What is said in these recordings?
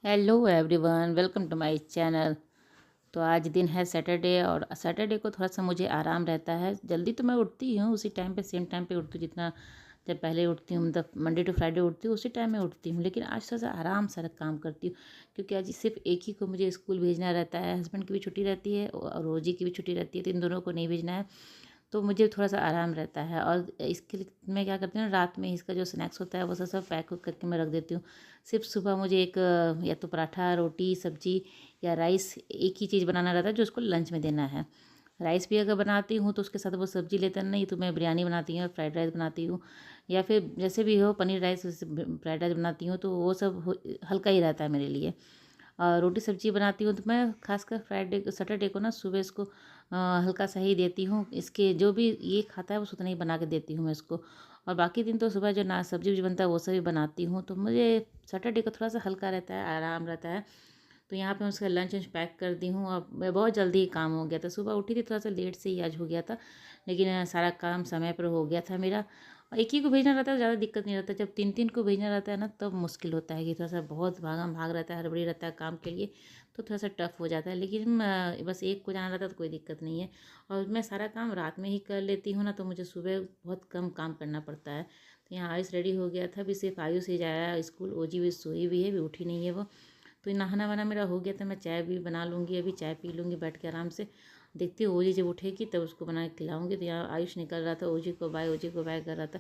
Hello everyone, welcome to my channel. तो आज दिन है सैटरडे और सैटरडे को थोड़ा सा मुझे आराम रहता है। जल्दी तो मैं उठती हूँ, उसी टाइम पे सेम टाइम पे उठती हूँ जितना जब पहले उठती हूँ, मतलब मंडे टू फ्राइडे उठती हूँ उसी टाइम में उठती हूँ। लेकिन आज थोड़ा सा आराम से काम करती हूँ क्योंकि आज सिर्फ एक ही को मुझे स्कूल भेजना रहता है। हस्बैंड की भी छुट्टी रहती है और रोजी की भी छुट्टी रहती है, तो इन दोनों को नहीं भेजना है, तो मुझे थोड़ा सा आराम रहता है। और इसके लिए मैं क्या करती हूँ, रात में इसका जो स्नैक्स होता है वो सब सब पैक करके मैं रख देती हूँ। सिर्फ सुबह मुझे एक या तो पराठा, रोटी, सब्जी या राइस एक ही चीज़ बनाना रहता है जो उसको लंच में देना है। राइस भी अगर बनाती हूँ तो उसके साथ वो सब्जी लेते हैं, नहीं तो मैं बिरयानी बनाती हूँ, फ्राइड राइस बनाती हूँ, या फिर जैसे भी हो पनीर राइस फ्राइड राइस बनाती हूँ, तो वो सब हल्का ही रहता है मेरे लिए। रोटी सब्जी बनाती हूँ तो मैं खासकर फ्राइडे सैटरडे को ना सुबह इसको हल्का सा ही देती हूँ। इसके जो भी ये खाता है बस उतना ही बना के देती हूँ मैं इसको। और बाकी दिन तो सुबह जो ना सब्जी वब्जी बनता है वो सभी बनाती हूँ, तो मुझे सैटरडे को थोड़ा सा हल्का रहता है, आराम रहता है। तो यहाँ पे मैं उसका लंच वंच पैक कर दी हूँ। अब मैं बहुत जल्दी ही काम हो गया था, सुबह उठी थी थोड़ा सा लेट से ही आज हो गया था, लेकिन सारा काम समय पर हो गया था मेरा। और एक ही को भेजना रहता है ज़्यादा दिक्कत नहीं रहता, जब तीन तीन को भेजना रहता है ना तब मुश्किल होता है कि थोड़ा सा बहुत भागम भाग रहता है, हड़बड़ी रहता है काम के लिए, तो थोड़ा सा टफ हो जाता है। लेकिन बस एक को जाना रहता है तो कोई दिक्कत नहीं है। और मैं सारा काम रात में ही कर लेती हूँ ना, तो मुझे सुबह बहुत कम काम करना पड़ता है। तो यहाँ आयुष रेडी हो गया था, अभी सिर्फ आयुष ही जाया स्कूल, ओजी भी सोई भी है, भी उठी नहीं है वो। तो नहाना वाना मेरा हो गया था, मैं चाय भी बना लूँगी, अभी चाय पी लूँगी बैठ के आराम से। देखती हूँ ओजी जब उठेगी तब उसको बना के खिलाऊँगी। तो यहाँ आयुष निकल रहा था, ओजी को बाय कर रहा था।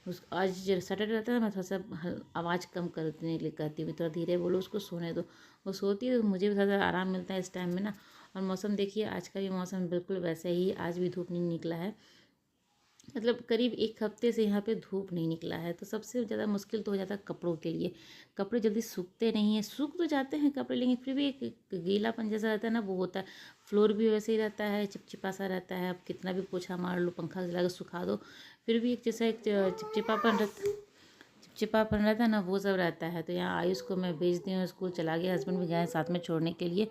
उस आज सैटरडे रहता है, मैं थोड़ा सा आवाज़ कम करने के लिए कहती हूँ, थोड़ा धीरे बोलो, उसको सोने दो। वो सोती है तो मुझे भी थोड़ा सा आराम मिलता है इस टाइम में ना। और मौसम देखिए, आज का भी मौसम बिल्कुल वैसे ही, आज भी धूप नहीं निकला है, मतलब करीब एक हफ्ते से यहाँ पे धूप नहीं निकला है। तो सबसे ज़्यादा मुश्किल तो हो जाता है कपड़ों के लिए। कपड़े जल्दी सूखते नहीं हैं, सूख तो जाते हैं कपड़े, लेकिन फिर भी एक गीलापन जैसा रहता है ना, वो होता है। फ्लोर भी वैसे ही रहता है, चिपचिपा सा रहता है, आप कितना भी पोछा मार लो, पंखा चला के सुखा दो, फिर भी एक जैसा एक चिपचिपापन रहता है ना, वो सब रहता है। तो यहाँ आयुष को मैं भेज दी हूँ, स्कूल चला गया, हस्बैंड भी गए साथ में छोड़ने के लिए।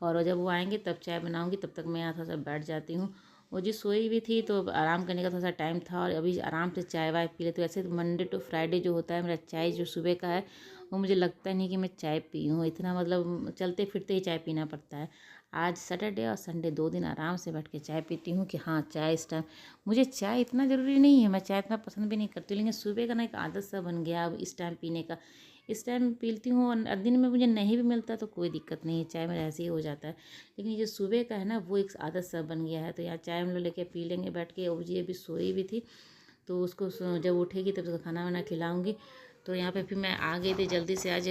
और जब वो आएंगे तब चाय बनाऊंगी, तब तक मैं यहाँ थोड़ा सा बैठ जाती हूँ। वो जी सोई भी थी तो आराम करने का थोड़ा सा टाइम था, और अभी आराम से चाय वाय पी लेते। वैसे तो मंडे टू फ्राइडे जो होता है मेरा चाय जो सुबह का है, वो मुझे लगता नहीं कि मैं चाय पी हूँ इतना, मतलब चलते फिरते ही चाय पीना पड़ता है। आज सैटरडे और संडे 2 दिन आराम से बैठ के चाय पीती हूँ कि हाँ चाय इस टाइम, मुझे चाय इतना ज़रूरी नहीं है, मैं चाय इतना पसंद भी नहीं करती, लेकिन सुबह का ना एक आदत सा बन गया अब इस टाइम पीने का। इस टाइम पीती हूँ, और दिन में मुझे नहीं भी मिलता तो कोई दिक्कत नहीं है, चाय मेरा ऐसे ही हो जाता है। लेकिन ये जो सुबह का है ना, वो एक आदत सा बन गया है। तो यहाँ चाय हम लोग लेके पी लेंगे बैठ के। और जी अभी सोई भी थी, तो उसको जब उठेगी तब उसका खाना वाना खिलाऊंगी। तो यहाँ पे फिर मैं आ गई थी जल्दी से आज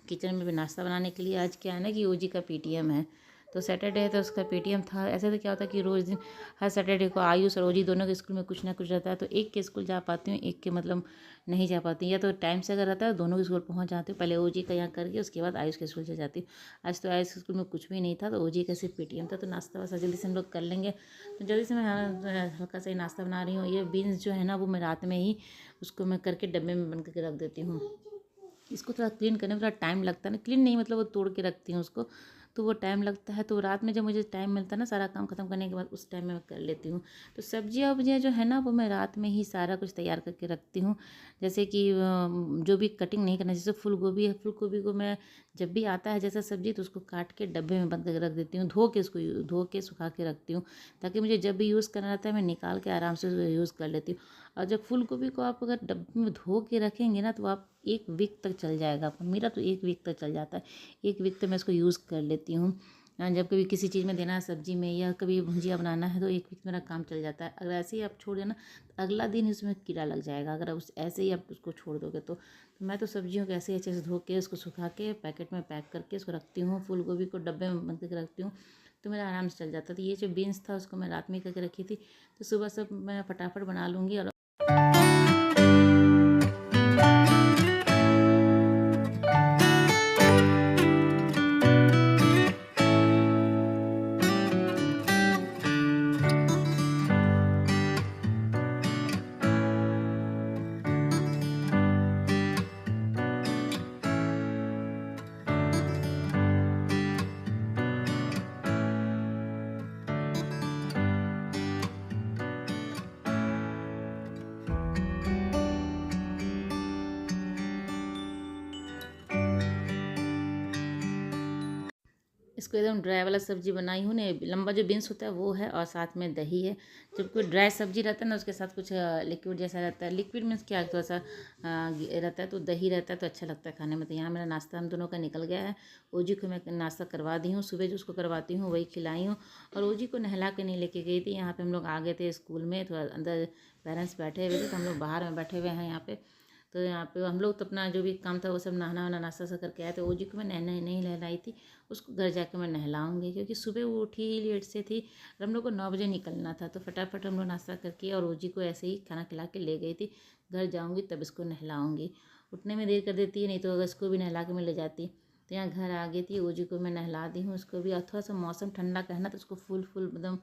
किचन में भी नाश्ता बनाने के लिए। आज क्या है ना कि ओजी का पीटीएम है, तो सैटरडे है तो उसका पीटीएम था। ऐसे तो क्या होता है कि रोज़ दिन हर सैटरडे को आयुष और ओजी दोनों के स्कूल में कुछ ना कुछ रहता है, तो एक के स्कूल जा पाती हूँ, एक के मतलब नहीं जा पाती। या तो टाइम से अगर रहता है दोनों के स्कूल पहुँच जाती हूँ, पहले ओजी का यहाँ करके उसके बाद आयुष के स्कूल से जाती हूँ। आज तो आयुष के स्कूल में कुछ भी नहीं था, तो ओजी का सिर्फ पीटीएम था, तो नाश्ता वास्ता जल्दी से हम लोग कर लेंगे। तो जल्दी से मैं हल्का सा ही नाश्ता बना रही हूँ। ये बीन्स जो है ना, वो मैं रात में ही उसको मैं करके डब्बे में बंद करके रख देती हूँ। इसको थोड़ा क्लीन करने में थोड़ा टाइम लगता है ना, क्लीन नहीं मतलब वो तोड़ के रखती हूँ उसको, तो वो टाइम लगता है। तो रात में जब मुझे टाइम मिलता है ना सारा काम खत्म करने के बाद, उस टाइम में मैं कर लेती हूँ। तो सब्जियाँ वब्जियाँ जो है ना, वो मैं रात में ही सारा कुछ तैयार करके रखती हूँ। जैसे कि जो भी कटिंग नहीं करना, जैसे फूल गोभी है, फूल गोभी को मैं जब भी आता है जैसा सब्जी तो उसको काट के डब्बे में बंद करके रख देती हूँ, धो के उसको धो के सुखा के रखती हूँ, ताकि मुझे जब भी यूज़ करना रहता है मैं निकाल के आराम से यूज़ कर लेती हूँ। और जब फूल गोभी को आप अगर डब्बे में धो के रखेंगे ना, तो आप 1 वीक तक चल जाएगा आपका। मेरा तो 1 वीक तक चल जाता है, 1 वीक तक मैं इसको यूज़ कर लेती हूँ। जब कभी किसी चीज़ में देना है सब्जी में, या कभी भुजिया बनाना है, तो 1 वीक मेरा काम चल जाता है। अगर ऐसे ही आप छोड़ देना तो अगला दिन इसमें कीड़ा लग जाएगा, अगर उस ऐसे ही आप उसको छोड़ दोगे तो मैं तो सब्जियों को ऐसे ही अच्छे से धो के उसको सुखा के पैकेट में पैक करके उसको रखती हूँ, फूल गोभी को डब्बे में बंद करके रखती हूँ, तो मेरा आराम से चल जाता है। तो ये जो बीन्स था उसको मैं रात में करके रखी थी, तो सुबह सब मैं फटाफट बना लूँगी। और इसको एकदम ड्राई वाला सब्जी बनाई हूँ ने, लंबा जो बीन्स होता है वो है और साथ में दही है। जब कोई ड्राई सब्जी रहता है ना उसके साथ कुछ लिक्विड जैसा रहता है, लिक्विड मीन्स क्या थोड़ा सा रहता है, तो दही रहता है तो अच्छा लगता है खाने में। तो यहाँ मेरा नाश्ता हम दोनों का निकल गया है। ओजी को मैं नाश्ता करवा दी हूँ, सुबह जो उसको करवाती हूँ वही खिलाई हूँ। और ओजी को नहला के नहीं लेके गई थी, यहाँ पे हम लोग आ गए थे स्कूल में, थोड़ा अंदर पेरेंट्स बैठे हुए थे तो हम लोग बाहर में बैठे हुए हैं यहाँ पे। तो यहाँ पे हम लोग तो अपना जो भी काम था वो सब नहाना वाना नाश्ता सा करके आए थे। ओजी को मैं नहीं नहलाई थी, उसको घर जाके मैं नहलाऊंगी क्योंकि सुबह वो उठी ही लेट से थी और हम लोग को 9 बजे निकलना था। तो फटाफट हम लोग नाश्ता करके और ओजी को ऐसे ही खाना खिला के ले गई थी। घर जाऊँगी तब इसको नहलाऊँगी, उठने में देर कर देती है, नहीं तो अगर इसको भी नहला के मैं ले जाती। तो यहाँ घर आ गई थी, ओजी को मैं नहला दी हूँ, उसको भी। और थोड़ा सा मौसम ठंडा का है ना तो उसको फुल एकदम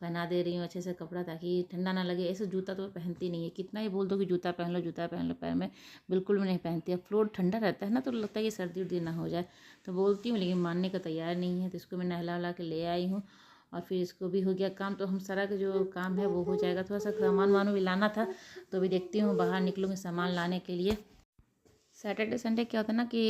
पहना दे रही हूँ अच्छे से कपड़ा, ताकि ठंडा ना लगे। ऐसे जूता तो वो पहनती नहीं है, कितना ही बोल दो कि जूता पहन लो पैर में, बिल्कुल भी नहीं पहनती है। फ्लोर ठंडा रहता है ना तो लगता है कि सर्दी उर्दी ना हो जाए, तो बोलती हूँ लेकिन मानने का तैयार नहीं है। तो इसको मैं नहला वला के ले आई हूँ और फिर इसको भी हो गया काम। तो हम सारा का जो काम है वो हो जाएगा। थोड़ा सा सामान वामान भी लाना था, तो अभी देखती हूँ बाहर निकलूँगी सामान लाने के लिए। सैटरडे संडे क्या होता है ना कि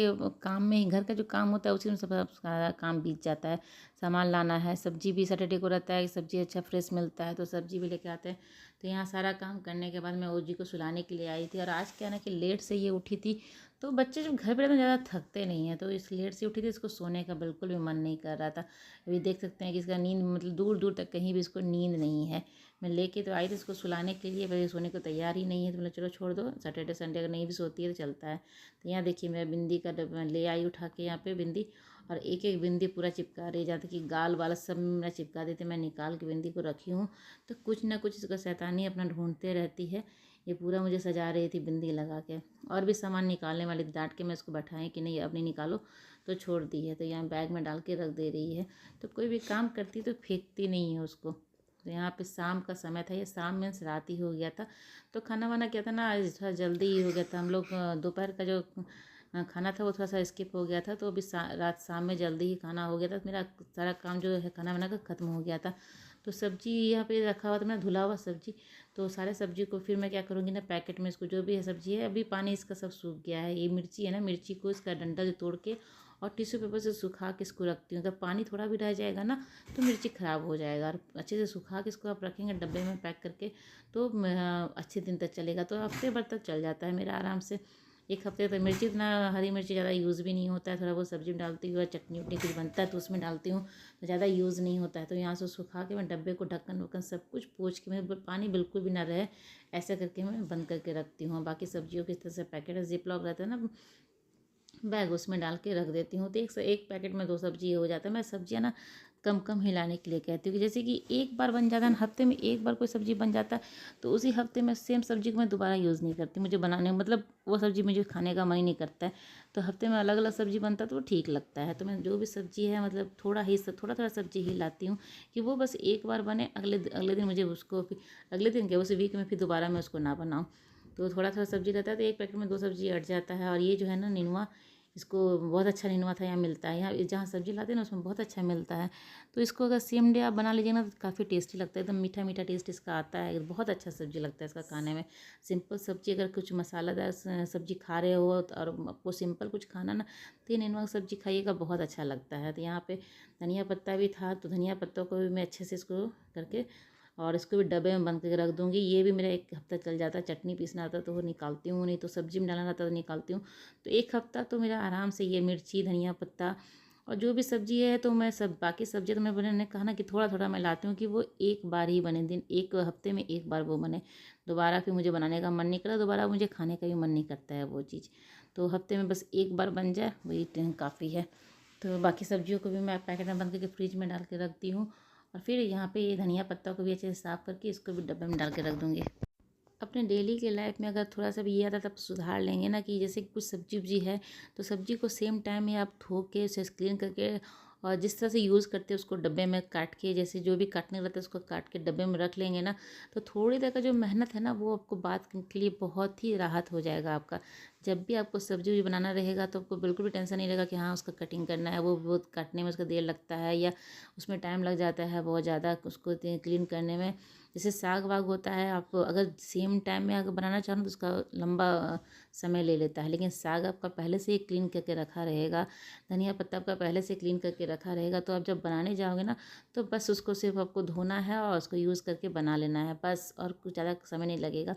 काम में ही, घर का जो काम होता है उसी में सब सारा काम बीत जाता है। सामान लाना है, सब्जी भी सैटरडे को रहता है, सब्जी अच्छा फ्रेश मिलता है तो सब्जी भी लेके आते हैं। तो यहाँ सारा काम करने के बाद मैं ओजी को सुलाने के लिए आई थी। और आज क्या है ना कि लेट से ये उठी थी, तो बच्चे जब घर पर रहते हैं ज़्यादा थकते नहीं हैं, तो इस लेट से उठी थी, इसको सोने का बिल्कुल भी मन नहीं कर रहा था। अभी देख सकते हैं कि इसका नींद मतलब दूर दूर तक कहीं भी इसको नींद नहीं है। मैं लेके तो आई थी इसको सुलाने के लिए, भाई सोने को तैयार ही नहीं है, तो बोला चलो छोड़ दो, सैटरडे संडे अगर नहीं भी सोती है तो चलता है। तो यहाँ देखिए मैं बिंदी का डब्बा ले आई उठा के यहाँ पे बिंदी, और एक एक बिंदी पूरा चिपका रही, जहाँ तक कि गाल वाला सब मेरा चिपका देती। मैं निकाल के बिंदी को रखी हूँ, तो कुछ ना कुछ इसका शैतानी अपना ढूंढते रहती है। ये पूरा मुझे सजा रही थी बिंदी लगा के, और भी सामान निकालने वाली थी, डांट के मैं इसको बैठाएं कि नहीं अब नहीं निकालो, तो छोड़ दी है। तो यहाँ बैग में डाल के रख दे रही है। तो कोई भी काम करती तो फेंकती नहीं है उसको। तो यहाँ पे शाम का समय था, ये शाम में रात ही हो गया था। तो खाना वाना क्या था ना, आज थोड़ा जल्दी ही हो गया था। हम लोग दोपहर का जो खाना था वो थोड़ा सा स्किप हो गया था, तो अभी रात शाम में जल्दी ही खाना हो गया था। मेरा सारा काम जो है खाना बना कर ख़त्म हो गया था। तो सब्जी यहाँ पे रखा हुआ था मैंने, धुला हुआ सब्जी। तो सारे सब्जी को फिर मैं क्या करूँगी ना, पैकेट में इसको जो भी है सब्जी है, अभी पानी इसका सब सूख गया है। ये मिर्ची है ना, मिर्ची को इसका डंठल तोड़ के और टिश्यू पेपर से सुखा के इसको रखती हूँ। अगर पानी थोड़ा भी रह जाएगा ना तो मिर्ची ख़राब हो जाएगा। और अच्छे से सुखा के इसको आप रखेंगे डब्बे में पैक करके, तो अच्छे दिन तक चलेगा। तो हफ्ते भर तक चल जाता है मेरा आराम से। एक हफ्ते तक मिर्ची, इतना हरी मिर्ची ज़्यादा यूज़ भी नहीं होता है, थोड़ा बहुत सब्जी में डालती हूँ, चटनी वटनी कुछ बनता है तो उसमें डालती हूँ, तो ज़्यादा यूज़ नहीं होता है। तो यहाँ से सुखा के मैं डब्बे को ढक्कन वक्कन सब कुछ पोंछ के, मैं पानी बिल्कुल भी ना रहे ऐसा करके मैं बंद करके रखती हूँ। बाकी सब्जियों के इस तरह से पैकेट जिप लॉक रहता है ना बैग, उसमें डाल के रख देती हूँ। तो एक पैकेट में 2 सब्जी हो जाता है। मैं सब्जियाँ ना कम कम हिलाने के लिए कहती हूँ कि जैसे कि एक बार बन जाता है ना, हफ्ते में एक बार कोई सब्जी बन जाता है, तो उसी हफ्ते में सेम सब्जी को मैं दोबारा यूज़ नहीं करती। मुझे बनाने मतलब वो सब्जी मुझे खाने का मन ही नहीं करता है। तो हफ्ते में अलग अलग सब्जी बनता है तो वो ठीक लगता है। तो मैं जो भी सब्जी है मतलब थोड़ा थोड़ा सब्जी ही लाती हूँ कि वो बस एक बार बने, अगले दिन मुझे उसको फिर अगले दिन क्या उस वीक में फिर दोबारा मैं उसको ना बनाऊँ। तो थोड़ा थोड़ा सब्जी रहता है तो एक पैकेट में 2 सब्जी अट जाता है। और ये जो है ना निनुआ, इसको बहुत अच्छा निनुआ था यहाँ मिलता है, यहाँ जहाँ सब्जी लाते हैं ना उसमें बहुत अच्छा मिलता है। तो इसको अगर सेम डे आप बना लीजिए ना तो काफ़ी टेस्टी लगता है, एकदम मीठा मीठा टेस्ट इसका आता है, बहुत अच्छा सब्जी लगता है इसका खाने में। सिंपल सब्जी, अगर कुछ मसालादार सब्जी खा रहे हो और आपको सिंपल कुछ खाना ना, तो ये नेनुआ की सब्जी खाइएगा, बहुत अच्छा लगता है। तो यहाँ पे धनिया पत्ता भी था, तो धनिया पत्ता को भी मैं अच्छे से इसको करके और इसको भी डब्बे में बंद करके रख दूँगी। ये भी मेरा 1 हफ्ता चल जाता है। चटनी पीसना आता तो वो निकालती हूँ, नहीं तो सब्जी में डालना रहता तो निकालती हूँ। तो 1 हफ्ता तो मेरा आराम से ये मिर्ची, धनिया पत्ता और जो भी सब्जी है, तो मैं सब बाकी सब्जी तो मैंने कहा ना कि थोड़ा थोड़ा मैं लाती हूँ कि वो एक बार ही बने, दिन 1 हफ्ते में 1 बार वो बने। दोबारा फिर मुझे बनाने का मन नहीं करता, दोबारा मुझे खाने का भी मन नहीं करता है वो चीज़। तो हफ्ते में बस 1 बार बन जाए वही काफ़ी है। तो बाकी सब्जियों को भी मैं पैकेट में बंद करके फ्रिज में डाल के रखती हूँ। और फिर यहाँ पे ये धनिया पत्ता को भी अच्छे से साफ़ करके इसको भी डब्बे में डाल के रख दूँगी। अपने डेली के लाइफ में अगर थोड़ा सा भी ये आता तब सुधार लेंगे ना, कि जैसे कुछ सब्जी वब्जी है तो सब्जी को सेम टाइम में आप धो के उसे क्लीन करके और जिस तरह से यूज़ करते हैं उसको डब्बे में काट के, जैसे जो भी काटने रहता है उसको काट के डब्बे में रख लेंगे ना, तो थोड़ी देर का जो मेहनत है ना वो आपको बाद के लिए बहुत ही राहत हो जाएगा आपका। जब भी आपको सब्जी बनाना रहेगा तो आपको बिल्कुल भी टेंशन नहीं रहेगा कि हाँ उसका कटिंग करना है, वो काटने में उसका देर लगता है या उसमें टाइम लग जाता है बहुत ज़्यादा उसको क्लीन करने में। जैसे साग वाग होता है, आप अगर सेम टाइम में अगर बनाना चाहो तो उसका लंबा समय ले लेता है, लेकिन साग आपका पहले से ही क्लीन करके रखा रहेगा, धनिया पत्ता आपका पहले से क्लीन करके रखा रहेगा, तो आप जब बनाने जाओगे ना तो बस उसको सिर्फ आपको धोना है और उसको यूज़ करके बना लेना है बस, और कुछ ज़्यादा समय नहीं लगेगा।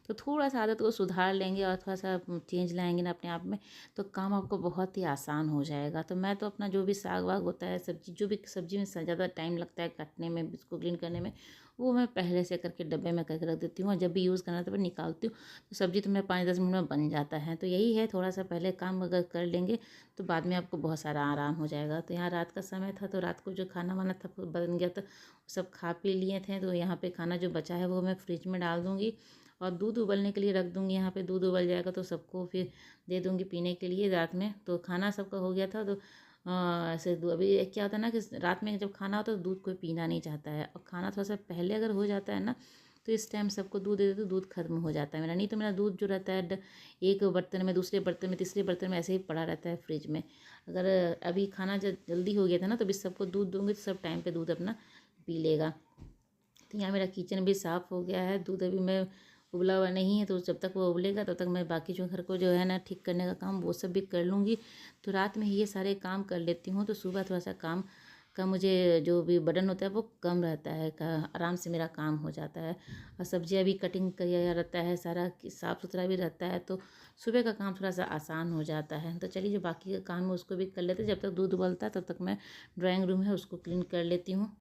तो थोड़ा सा आदत को सुधार लेंगे और थोड़ा सा चेंज लाएंगे ना अपने आप में, तो काम आपको बहुत ही आसान हो जाएगा। तो मैं तो अपना जो भी साग वाग होता है, सब्जी जो भी सब्जी में ज़्यादा टाइम लगता है काटने में, इसको क्लीन करने में, वो मैं पहले से करके डब्बे में करके रख देती हूँ, और जब भी यूज़ करना है तो मैं निकालती हूँ, तो सब्जी तो मेरा 5-10 मिनट में बन जाता है। तो यही है, थोड़ा सा पहले काम अगर कर लेंगे तो बाद में आपको बहुत सारा आराम हो जाएगा। तो यहाँ रात का समय था, तो रात को जो खाना वाना था बन गया, तो सब खा पी लिए थे। तो यहाँ पे खाना जो बचा है वो मैं फ्रिज में डाल दूँगी और दूध उबलने के लिए रख दूँगी। यहाँ पे दूध उबल जाएगा तो सबको फिर दे दूँगी पीने के लिए रात में। तो खाना सबका हो गया था, तो ऐसे अभी क्या होता है ना कि रात में जब खाना होता है तो दूध कोई पीना नहीं चाहता है, और खाना थोड़ा सा पहले अगर हो जाता है ना तो इस टाइम सबको दूध दे दे तो दूध खत्म हो जाता है मेरा। नहीं तो मेरा दूध जो रहता है एक बर्तन में, दूसरे बर्तन में, तीसरे बर्तन में ऐसे ही पड़ा रहता है फ्रिज में। अगर अभी खाना जब जल्दी हो गया था ना तो अभी सबको दूध दूँगी तो सब टाइम पे दूध अपना पी लेगा। तो यहाँ मेरा किचन भी साफ़ हो गया है, दूध अभी मैं उबला हुआ नहीं है, तो जब तक वो उबलेगा तब तक मैं बाकी जो घर को जो है ना ठीक करने का काम वो सब भी कर लूँगी। तो रात में ही ये सारे काम कर लेती हूँ, तो सुबह थोड़ा सा काम का मुझे जो भी बर्डन होता है वो कम रहता है, आराम से मेरा काम हो जाता है। और सब्जियाँ भी कटिंग किया रहता है, सारा साफ़ सुथरा भी रहता है, तो सुबह का काम थोड़ा सा आसान हो जाता है। तो चलिए जो बाकी का काम है उसको भी कर लेते हैं, जब तक दूध उबलता है तब तक मैं ड्राइंग रूम है उसको क्लीन कर लेती हूँ।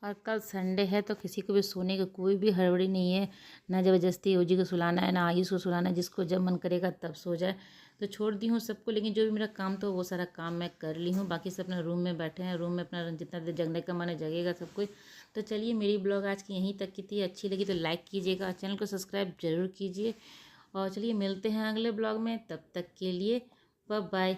और कल संडे है तो किसी को भी सोने की कोई भी हड़बड़ी नहीं है, ना ज़बरदस्ती ओजी को सुलाना है, ना आयुष को सुलाना है, जिसको जब मन करेगा तब सो जाए। तो छोड़ दी हूँ सबको, लेकिन जो भी मेरा काम था वो सारा काम मैं कर ली हूँ। बाकी सब अपना रूम में बैठे हैं, रूम में अपना जितना देर जगने का मन है जगेगा सब कोई। तो चलिए मेरी ब्लॉग आज की यहीं तक की थी, अच्छी लगी तो लाइक कीजिएगा, चैनल को सब्सक्राइब जरूर कीजिए, और चलिए मिलते हैं अगले ब्लॉग में, तब तक के लिए बाय बाय।